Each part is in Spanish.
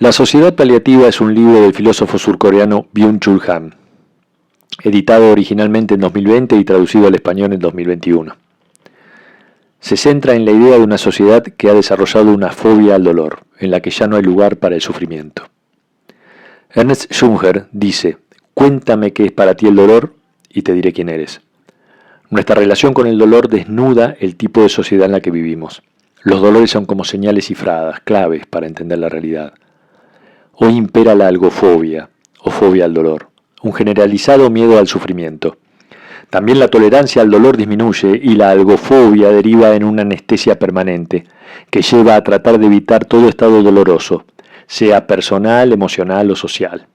La sociedad paliativa es un libro del filósofo surcoreano Byung-Chul Han, editado originalmente en 2020 y traducido al español en 2021. Se centra en la idea de una sociedad que ha desarrollado una fobia al dolor, en la que ya no hay lugar para el sufrimiento. Ernest Junger dice: «Cuéntame qué es para ti el dolor y te diré quién eres». Nuestra relación con el dolor desnuda el tipo de sociedad en la que vivimos. Los dolores son como señales cifradas, claves para entender la realidad. Hoy impera la algofobia, o fobia al dolor, un generalizado miedo al sufrimiento. También la tolerancia al dolor disminuye y la algofobia deriva en una anestesia permanente, que lleva a tratar de evitar todo estado doloroso, sea personal, emocional o social.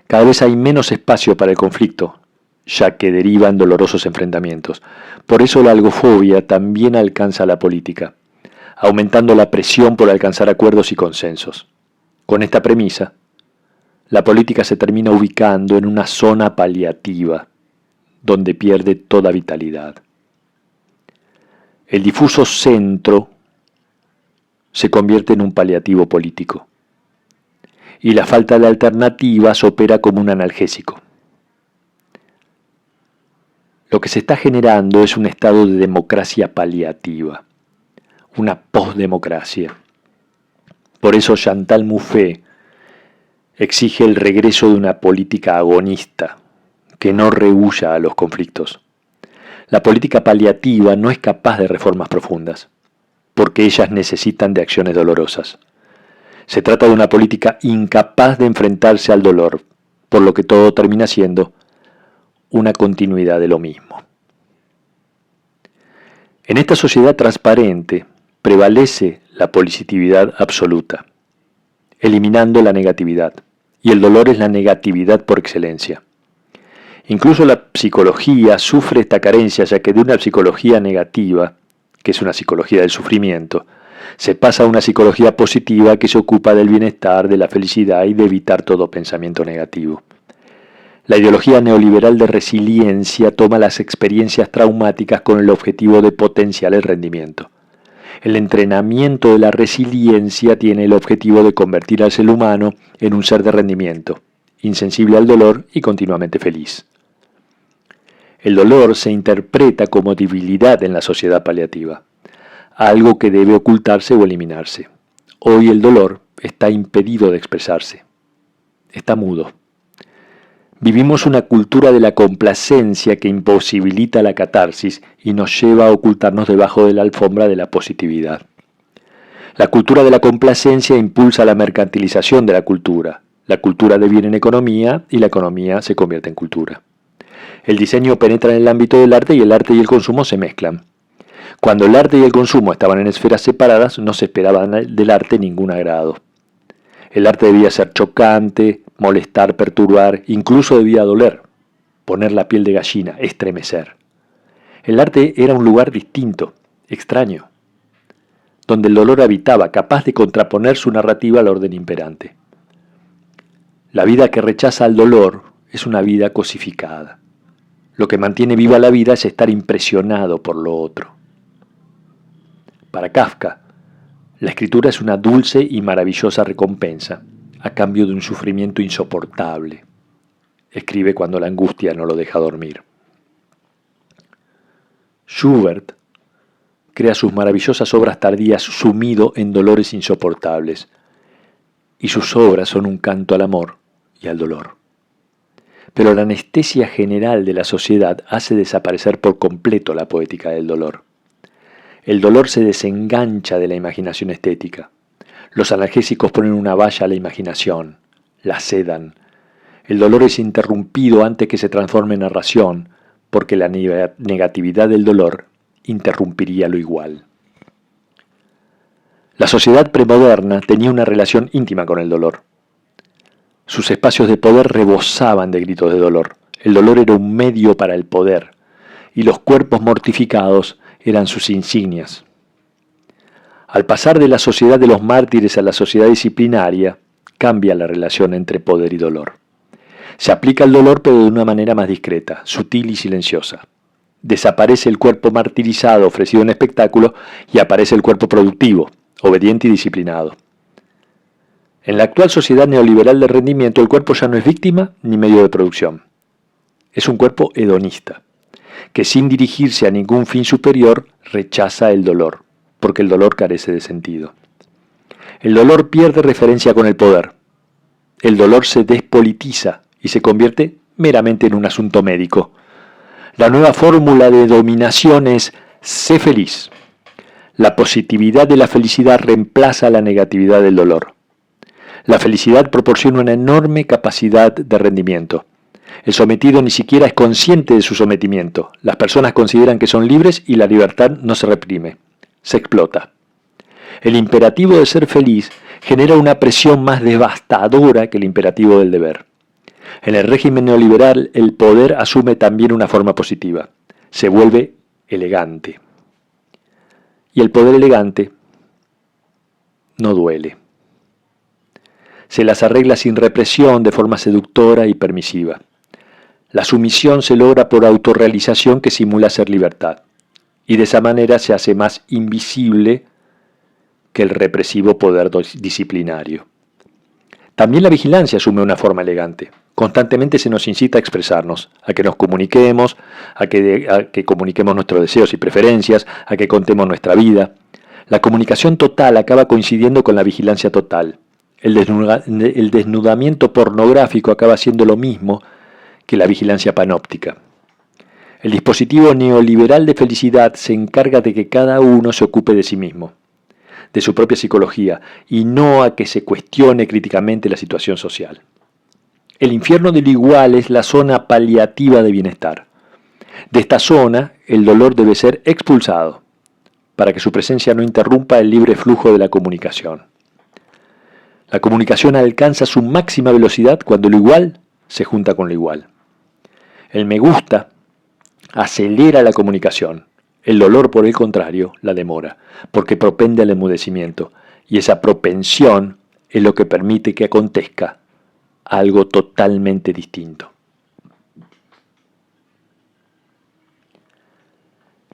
Cada vez hay menos espacio para el conflicto, ya que derivan dolorosos enfrentamientos. Por eso la algofobia también alcanza la política, aumentando la presión por alcanzar acuerdos y consensos. Con esta premisa, la política se termina ubicando en una zona paliativa, donde pierde toda vitalidad. El difuso centro se convierte en un paliativo político, y la falta de alternativas opera como un analgésico. Lo que se está generando es un estado de democracia paliativa, una posdemocracia. Por eso Chantal Mouffe exige el regreso de una política agonista, que no rehúya a los conflictos. La política paliativa no es capaz de reformas profundas, porque ellas necesitan de acciones dolorosas. Se trata de una política incapaz de enfrentarse al dolor, por lo que todo termina siendo una continuidad de lo mismo. En esta sociedad transparente prevalece la positividad absoluta, eliminando la negatividad, y el dolor es la negatividad por excelencia. Incluso la psicología sufre esta carencia, ya que de una psicología negativa, que es una psicología del sufrimiento, se pasa a una psicología positiva que se ocupa del bienestar, de la felicidad y de evitar todo pensamiento negativo. La ideología neoliberal de resiliencia toma las experiencias traumáticas con el objetivo de potenciar el rendimiento. El entrenamiento de la resiliencia tiene el objetivo de convertir al ser humano en un ser de rendimiento, insensible al dolor y continuamente feliz. El dolor se interpreta como debilidad en la sociedad paliativa, algo que debe ocultarse o eliminarse. Hoy el dolor está impedido de expresarse, está mudo. Vivimos una cultura de la complacencia que imposibilita la catarsis y nos lleva a ocultarnos debajo de la alfombra de la positividad. La cultura de la complacencia impulsa la mercantilización de la cultura deviene en economía y la economía se convierte en cultura. El diseño penetra en el ámbito del arte y el consumo se mezclan. Cuando el arte y el consumo estaban en esferas separadas, no se esperaba del arte ningún agrado. El arte debía ser chocante, molestar, perturbar, incluso debía doler, poner la piel de gallina, estremecer. El arte era un lugar distinto, extraño, donde el dolor habitaba, capaz de contraponer su narrativa al orden imperante. La vida que rechaza al dolor es una vida cosificada. Lo que mantiene viva la vida es estar impresionado por lo otro. Para Kafka, la escritura es una dulce y maravillosa recompensa a cambio de un sufrimiento insoportable. Escribe cuando la angustia no lo deja dormir. Schubert crea sus maravillosas obras tardías sumido en dolores insoportables, y sus obras son un canto al amor y al dolor. Pero la anestesia general de la sociedad hace desaparecer por completo la poética del dolor. El dolor se desengancha de la imaginación estética. Los analgésicos ponen una valla a la imaginación, la sedan. El dolor es interrumpido antes que se transforme en narración, porque la negatividad del dolor interrumpiría lo igual. La sociedad premoderna tenía una relación íntima con el dolor. Sus espacios de poder rebosaban de gritos de dolor. El dolor era un medio para el poder, y los cuerpos mortificados eran sus insignias. Al pasar de la sociedad de los mártires a la sociedad disciplinaria, cambia la relación entre poder y dolor. Se aplica el dolor, pero de una manera más discreta, sutil y silenciosa. Desaparece el cuerpo martirizado ofrecido en espectáculo y aparece el cuerpo productivo, obediente y disciplinado. En la actual sociedad neoliberal de rendimiento, el cuerpo ya no es víctima ni medio de producción. Es un cuerpo hedonista, que sin dirigirse a ningún fin superior rechaza el dolor, porque el dolor carece de sentido. El dolor pierde referencia con el poder. El dolor se despolitiza y se convierte meramente en un asunto médico. La nueva fórmula de dominación es sé feliz. La positividad de la felicidad reemplaza la negatividad del dolor. La felicidad proporciona una enorme capacidad de rendimiento. El sometido ni siquiera es consciente de su sometimiento. Las personas consideran que son libres y la libertad no se reprime, se explota. El imperativo de ser feliz genera una presión más devastadora que el imperativo del deber. En el régimen neoliberal, el poder asume también una forma positiva. Se vuelve elegante. Y el poder elegante no duele. Se las arregla sin represión, de forma seductora y permisiva. La sumisión se logra por autorrealización que simula ser libertad. Y de esa manera se hace más invisible que el represivo poder disciplinario. También la vigilancia asume una forma elegante. Constantemente se nos incita a expresarnos, a que nos comuniquemos, a que comuniquemos nuestros deseos y preferencias, a que contemos nuestra vida. La comunicación total acaba coincidiendo con la vigilancia total. El desnudamiento pornográfico acaba siendo lo mismo que la vigilancia panóptica. El dispositivo neoliberal de felicidad se encarga de que cada uno se ocupe de sí mismo, de su propia psicología, y no a que se cuestione críticamente la situación social. El infierno del igual es la zona paliativa de bienestar. De esta zona, el dolor debe ser expulsado, para que su presencia no interrumpa el libre flujo de la comunicación. La comunicación alcanza su máxima velocidad cuando lo igual se junta con lo igual. El me gusta acelera la comunicación. El dolor, por el contrario, la demora, porque propende al enmudecimiento, y esa propensión es lo que permite que acontezca algo totalmente distinto.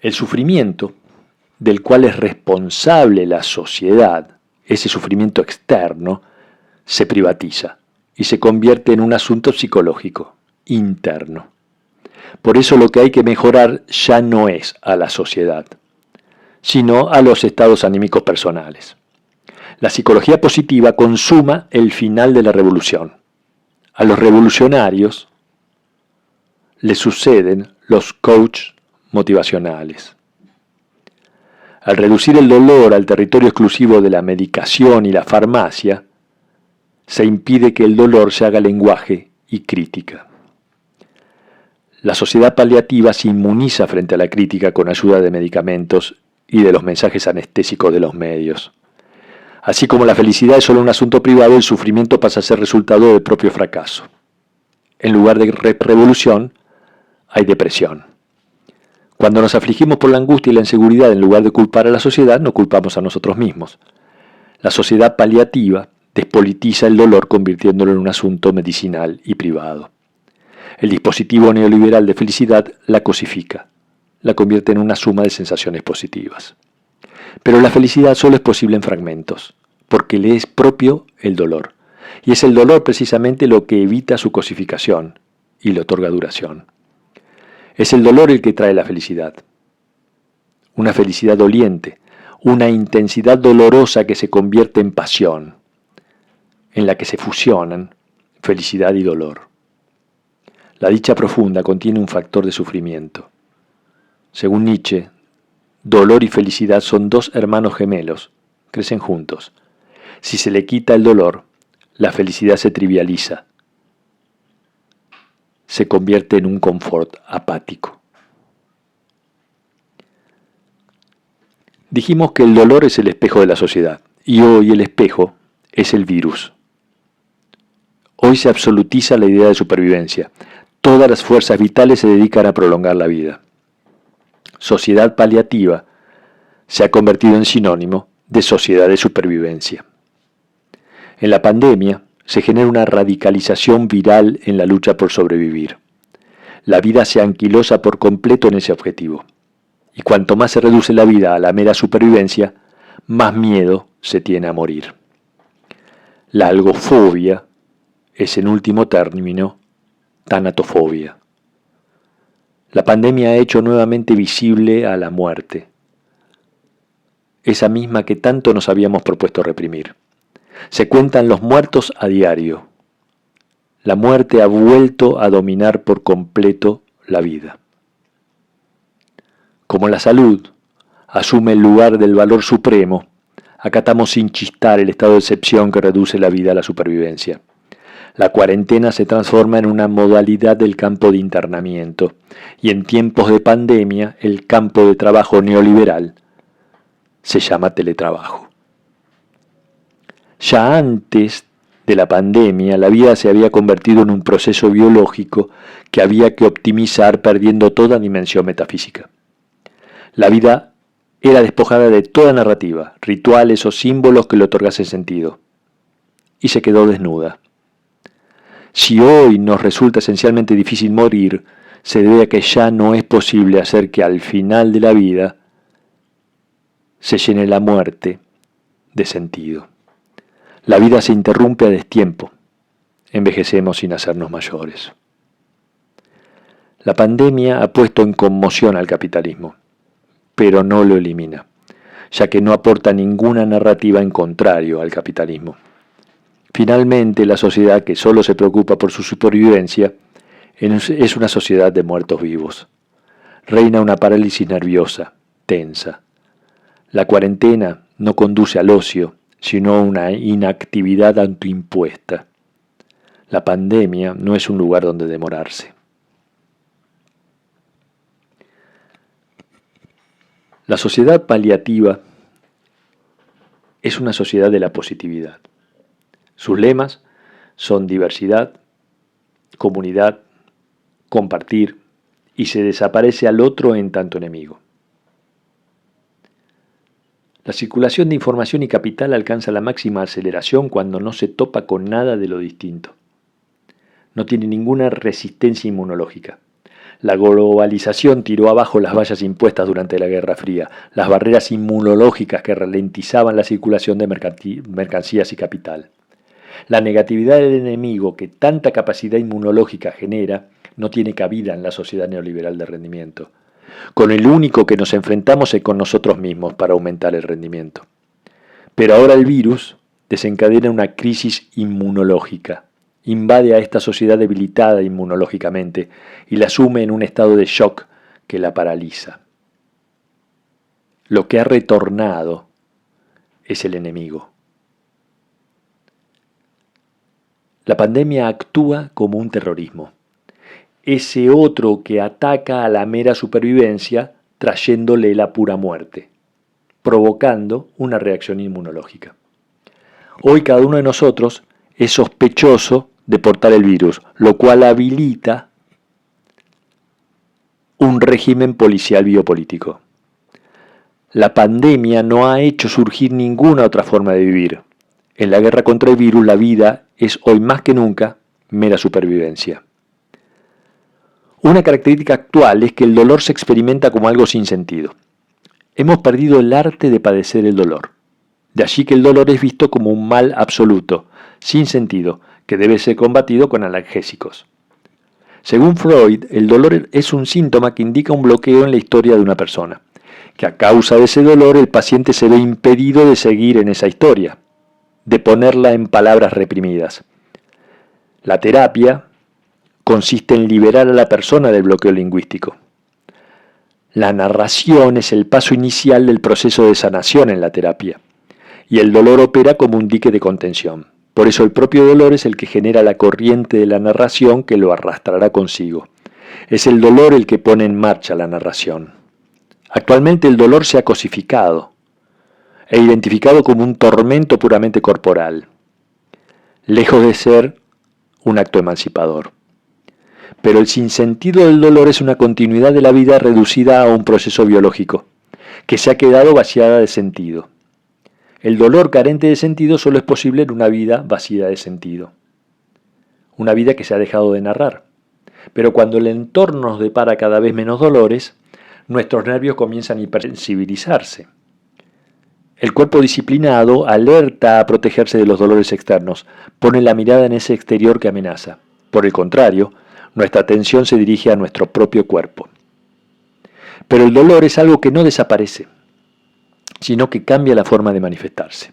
El sufrimiento, del cual es responsable la sociedad, ese sufrimiento externo, se privatiza y se convierte en un asunto psicológico, interno. Por eso lo que hay que mejorar ya no es a la sociedad, sino a los estados anímicos personales. La psicología positiva consuma el final de la revolución. A los revolucionarios les suceden los coaches motivacionales. Al reducir el dolor al territorio exclusivo de la medicación y la farmacia, se impide que el dolor se haga lenguaje y crítica. La sociedad paliativa se inmuniza frente a la crítica con ayuda de medicamentos y de los mensajes anestésicos de los medios. Así como la felicidad es solo un asunto privado, el sufrimiento pasa a ser resultado del propio fracaso. En lugar de revolución, hay depresión. Cuando nos afligimos por la angustia y la inseguridad, en lugar de culpar a la sociedad, nos culpamos a nosotros mismos. La sociedad paliativa despolitiza el dolor convirtiéndolo en un asunto medicinal y privado. El dispositivo neoliberal de felicidad la cosifica, la convierte en una suma de sensaciones positivas. Pero la felicidad solo es posible en fragmentos, porque le es propio el dolor. Y es el dolor precisamente lo que evita su cosificación y le otorga duración. Es el dolor el que trae la felicidad. Una felicidad doliente, una intensidad dolorosa que se convierte en pasión, en la que se fusionan felicidad y dolor. La dicha profunda contiene un factor de sufrimiento. Según Nietzsche, dolor y felicidad son dos hermanos gemelos, crecen juntos. Si se le quita el dolor, la felicidad se trivializa, se convierte en un confort apático. Dijimos que el dolor es el espejo de la sociedad, y hoy el espejo es el virus. Hoy se absolutiza la idea de supervivencia. Todas las fuerzas vitales se dedican a prolongar la vida. Sociedad paliativa se ha convertido en sinónimo de sociedad de supervivencia. En la pandemia se genera una radicalización viral en la lucha por sobrevivir. La vida se anquilosa por completo en ese objetivo. Y cuanto más se reduce la vida a la mera supervivencia, más miedo se tiene a morir. La algofobia es, en último término, tanatofobia. La pandemia ha hecho nuevamente visible a la muerte, esa misma que tanto nos habíamos propuesto reprimir. Se cuentan los muertos a diario. La muerte ha vuelto a dominar por completo la vida. Como la salud asume el lugar del valor supremo, acatamos sin chistar el estado de excepción que reduce la vida a la supervivencia. La cuarentena se transforma en una modalidad del campo de internamiento, y en tiempos de pandemia el campo de trabajo neoliberal se llama teletrabajo. Ya antes de la pandemia, la vida se había convertido en un proceso biológico que había que optimizar perdiendo toda dimensión metafísica. La vida era despojada de toda narrativa, rituales o símbolos que le otorgasen sentido, y se quedó desnuda. Si hoy nos resulta esencialmente difícil morir, se debe a que ya no es posible hacer que al final de la vida se llene la muerte de sentido. La vida se interrumpe a destiempo. Envejecemos sin hacernos mayores. La pandemia ha puesto en conmoción al capitalismo, pero no lo elimina, ya que no aporta ninguna narrativa en contrario al capitalismo. Finalmente, la sociedad que solo se preocupa por su supervivencia es una sociedad de muertos vivos. Reina una parálisis nerviosa, tensa. La cuarentena no conduce al ocio, sino a una inactividad autoimpuesta. La pandemia no es un lugar donde demorarse. La sociedad paliativa es una sociedad de la positividad. Sus lemas son diversidad, comunidad, compartir, y se desaparece al otro en tanto enemigo. La circulación de información y capital alcanza la máxima aceleración cuando no se topa con nada de lo distinto. No tiene ninguna resistencia inmunológica. La globalización tiró abajo las vallas impuestas durante la Guerra Fría, las barreras inmunológicas que ralentizaban la circulación de mercancías y capital. La negatividad del enemigo que tanta capacidad inmunológica genera no tiene cabida en la sociedad neoliberal de rendimiento. Con el único que nos enfrentamos es con nosotros mismos para aumentar el rendimiento. Pero ahora el virus desencadena una crisis inmunológica, invade a esta sociedad debilitada inmunológicamente y la sume en un estado de shock que la paraliza. Lo que ha retornado es el enemigo. La pandemia actúa como un terrorismo. Ese otro que ataca a la mera supervivencia trayéndole la pura muerte, provocando una reacción inmunológica. Hoy cada uno de nosotros es sospechoso de portar el virus, lo cual habilita un régimen policial biopolítico. La pandemia no ha hecho surgir ninguna otra forma de vivir. En la guerra contra el virus, la vida es hoy más que nunca mera supervivencia. Una característica actual es que el dolor se experimenta como algo sin sentido. Hemos perdido el arte de padecer el dolor. De allí que el dolor es visto como un mal absoluto, sin sentido, que debe ser combatido con analgésicos. Según Freud, el dolor es un síntoma que indica un bloqueo en la historia de una persona, que a causa de ese dolor el paciente se ve impedido de seguir en esa historia, de ponerla en palabras reprimidas. La terapia consiste en liberar a la persona del bloqueo lingüístico. La narración es el paso inicial del proceso de sanación en la terapia, y el dolor opera como un dique de contención. Por eso el propio dolor es el que genera la corriente de la narración que lo arrastrará consigo. Es el dolor el que pone en marcha la narración. Actualmente el dolor se ha cosificado e identificado como un tormento puramente corporal, lejos de ser un acto emancipador. Pero el sinsentido del dolor es una continuidad de la vida reducida a un proceso biológico, que se ha quedado vaciada de sentido. El dolor carente de sentido solo es posible en una vida vacía de sentido. Una vida que se ha dejado de narrar. Pero cuando el entorno nos depara cada vez menos dolores, nuestros nervios comienzan a hipersensibilizarse. El cuerpo disciplinado alerta a protegerse de los dolores externos, pone la mirada en ese exterior que amenaza. Por el contrario, nuestra atención se dirige a nuestro propio cuerpo. Pero el dolor es algo que no desaparece, sino que cambia la forma de manifestarse.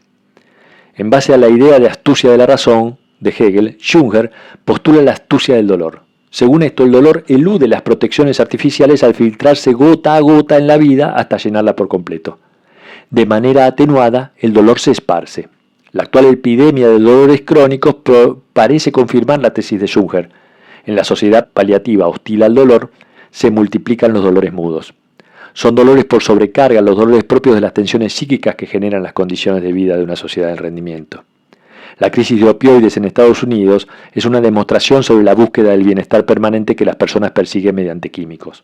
En base a la idea de astucia de la razón de Hegel, Jünger postula la astucia del dolor. Según esto, el dolor elude las protecciones artificiales al filtrarse gota a gota en la vida hasta llenarla por completo. De manera atenuada, el dolor se esparce. La actual epidemia de dolores crónicos parece confirmar la tesis de Jünger. En la sociedad paliativa hostil al dolor, se multiplican los dolores mudos. Son dolores por sobrecarga, los dolores propios de las tensiones psíquicas que generan las condiciones de vida de una sociedad del rendimiento. La crisis de opioides en Estados Unidos es una demostración sobre la búsqueda del bienestar permanente que las personas persiguen mediante químicos.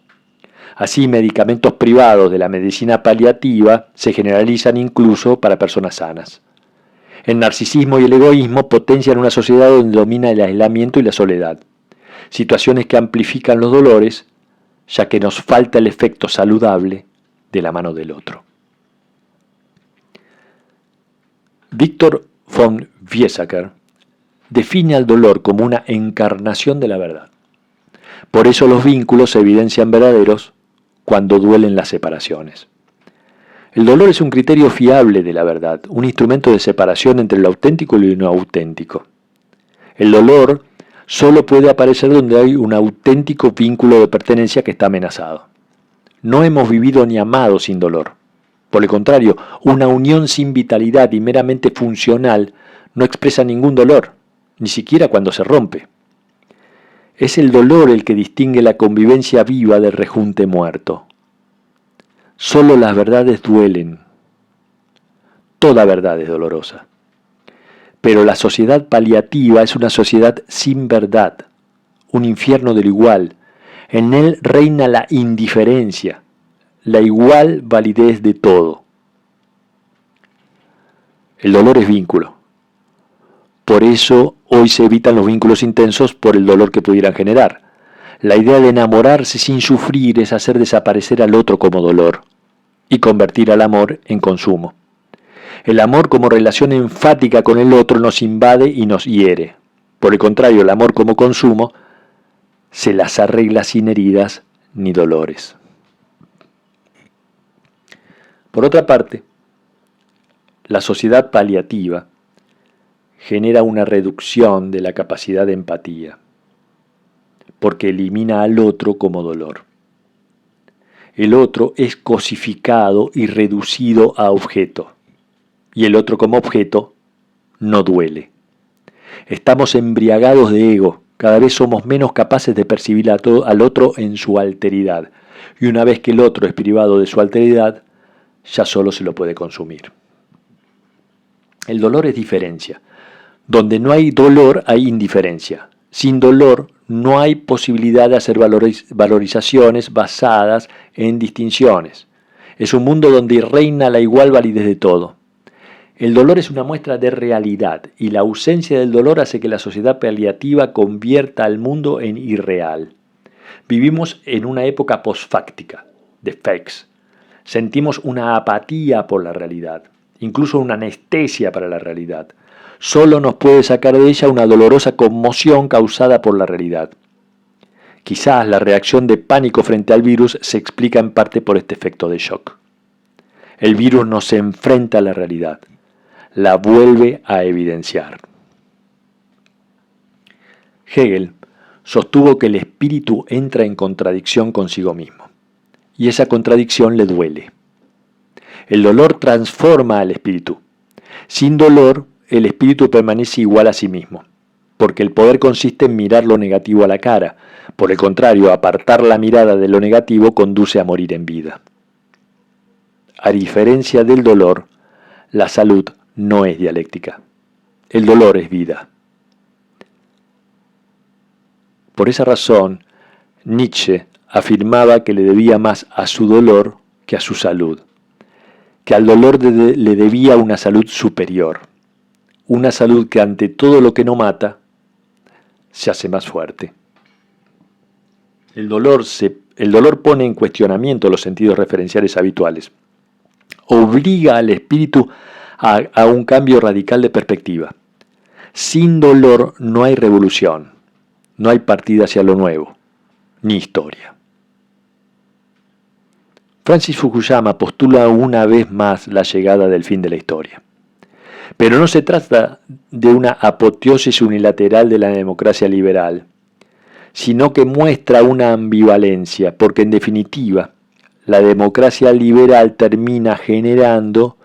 Así, medicamentos privados de la medicina paliativa se generalizan incluso para personas sanas. El narcisismo y el egoísmo potencian una sociedad donde domina el aislamiento y la soledad, situaciones que amplifican los dolores, ya que nos falta el efecto saludable de la mano del otro. Victor von Weizsäcker define al dolor como una encarnación de la verdad. Por eso los vínculos se evidencian verdaderos cuando duelen las separaciones. El dolor es un criterio fiable de la verdad, un instrumento de separación entre lo auténtico y lo no auténtico. El dolor solo puede aparecer donde hay un auténtico vínculo de pertenencia que está amenazado. No hemos vivido ni amado sin dolor. Por el contrario, una unión sin vitalidad y meramente funcional no expresa ningún dolor, ni siquiera cuando se rompe. Es el dolor el que distingue la convivencia viva del rejunte muerto. Solo las verdades duelen. Toda verdad es dolorosa. Pero la sociedad paliativa es una sociedad sin verdad, un infierno del igual. En él reina la indiferencia, la igual validez de todo. El dolor es vínculo. Por eso hoy se evitan los vínculos intensos por el dolor que pudieran generar. La idea de enamorarse sin sufrir es hacer desaparecer al otro como dolor y convertir al amor en consumo. El amor como relación enfática con el otro nos invade y nos hiere. Por el contrario, el amor como consumo se las arregla sin heridas ni dolores. Por otra parte, la sociedad paliativa genera una reducción de la capacidad de empatía, porque elimina al otro como dolor. El otro es cosificado y reducido a objeto, y el otro como objeto no duele. Estamos embriagados de ego, cada vez somos menos capaces de percibir al otro en su alteridad, y una vez que el otro es privado de su alteridad, ya solo se lo puede consumir. El dolor es diferencia. Donde no hay dolor hay indiferencia. Sin dolor no hay posibilidad de hacer valorizaciones basadas en distinciones. Es un mundo donde reina la igual validez de todo. El dolor es una muestra de realidad y la ausencia del dolor hace que la sociedad paliativa convierta al mundo en irreal. Vivimos en una época posfáctica, de fakes. Sentimos una apatía por la realidad, incluso una anestesia para la realidad. Solo nos puede sacar de ella una dolorosa conmoción causada por la realidad. Quizás la reacción de pánico frente al virus se explica en parte por este efecto de shock. El virus nos enfrenta a la realidad, la vuelve a evidenciar. Hegel sostuvo que el espíritu entra en contradicción consigo mismo, y esa contradicción le duele. El dolor transforma al espíritu. Sin dolor, el espíritu permanece igual a sí mismo, porque el poder consiste en mirar lo negativo a la cara. Por el contrario, apartar la mirada de lo negativo conduce a morir en vida. A diferencia del dolor, la salud no es dialéctica. El dolor es vida. Por esa razón, Nietzsche afirmaba que le debía más a su dolor que a su salud, que al dolor le debía una salud superior. Una salud que ante todo lo que no mata, se hace más fuerte. El dolor pone en cuestionamiento los sentidos referenciales habituales. obliga al espíritu a un cambio radical de perspectiva. Sin dolor no hay revolución, no hay partida hacia lo nuevo, ni historia. Francis Fukuyama postula una vez más la llegada del fin de la historia. Pero no se trata de una apoteosis unilateral de la democracia liberal, sino que muestra una ambivalencia, porque en definitiva, la democracia liberal termina generando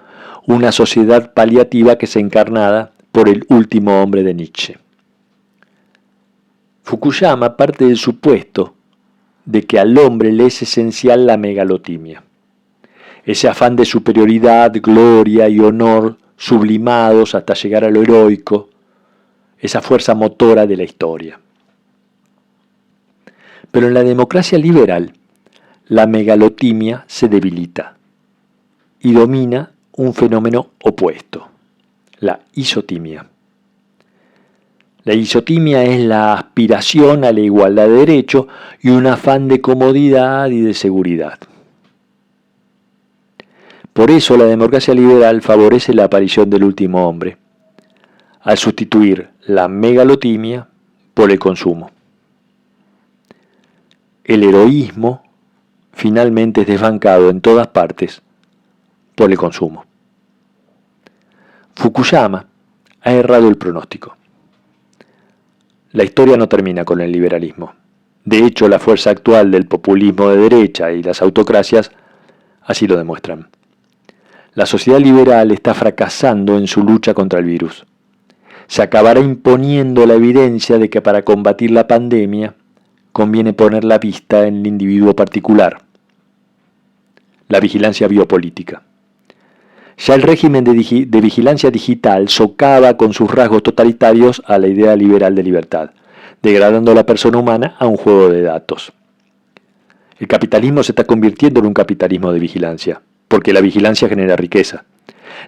una sociedad paliativa que es encarnada por el último hombre de Nietzsche. Fukuyama parte del supuesto de que al hombre le es esencial la megalotimia, ese afán de superioridad, gloria y honor sublimados hasta llegar a lo heroico, esa fuerza motora de la historia. Pero en la democracia liberal, la megalotimia se debilita y domina un fenómeno opuesto, la isotimia. La isotimia es la aspiración a la igualdad de derecho y un afán de comodidad y de seguridad. Por eso la democracia liberal favorece la aparición del último hombre, al sustituir la megalotimia por el consumo. El heroísmo finalmente es desbancado en todas partes por el consumo. Fukuyama ha errado el pronóstico. La historia no termina con el liberalismo. De hecho, la fuerza actual del populismo de derecha y las autocracias así lo demuestran. La sociedad liberal está fracasando en su lucha contra el virus. Se acabará imponiendo la evidencia de que para combatir la pandemia conviene poner la vista en el individuo particular. La vigilancia biopolítica. Ya el régimen de vigilancia digital socava con sus rasgos totalitarios a la idea liberal de libertad, degradando a la persona humana a un juego de datos. El capitalismo se está convirtiendo en un capitalismo de vigilancia, porque la vigilancia genera riqueza.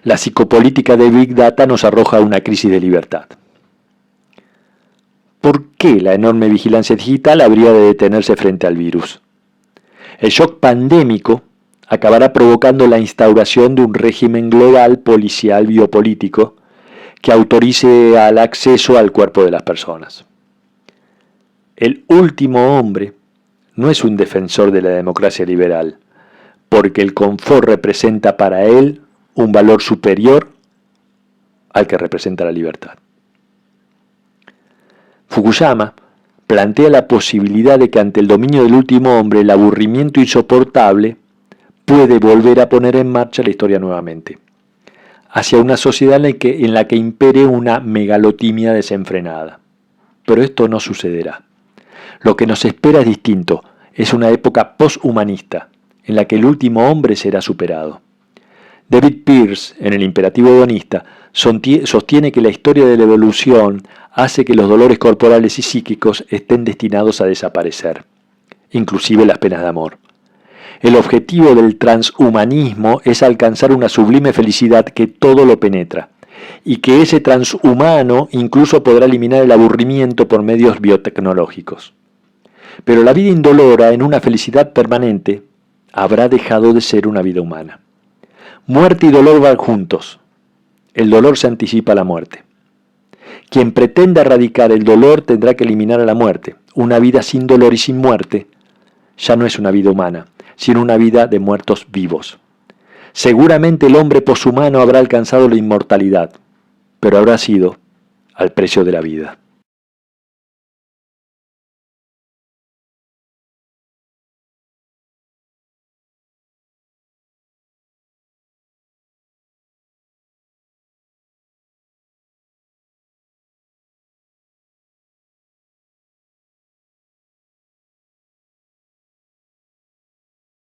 La psicopolítica de Big Data nos arroja una crisis de libertad. ¿Por qué la enorme vigilancia digital habría de detenerse frente al virus? El shock pandémico acabará provocando la instauración de un régimen global policial biopolítico que autorice al acceso al cuerpo de las personas. El último hombre no es un defensor de la democracia liberal, porque el confort representa para él un valor superior al que representa la libertad. Fukuyama plantea la posibilidad de que ante el dominio del último hombre el aburrimiento insoportable puede volver a poner en marcha la historia nuevamente, hacia una sociedad en la que impere una megalotimia desenfrenada. Pero esto no sucederá. Lo que nos espera es distinto, es una época posthumanista, en la que el último hombre será superado. David Pearce, en el Imperativo Hedonista, sostiene que la historia de la evolución hace que los dolores corporales y psíquicos estén destinados a desaparecer, inclusive las penas de amor. El objetivo del transhumanismo es alcanzar una sublime felicidad que todo lo penetra, y que ese transhumano incluso podrá eliminar el aburrimiento por medios biotecnológicos. Pero la vida indolora en una felicidad permanente habrá dejado de ser una vida humana. Muerte y dolor van juntos. El dolor se anticipa a la muerte. Quien pretenda erradicar el dolor tendrá que eliminar a la muerte. Una vida sin dolor y sin muerte ya no es una vida humana, sino una vida de muertos vivos. Seguramente el hombre poshumano habrá alcanzado la inmortalidad, pero habrá sido al precio de la vida.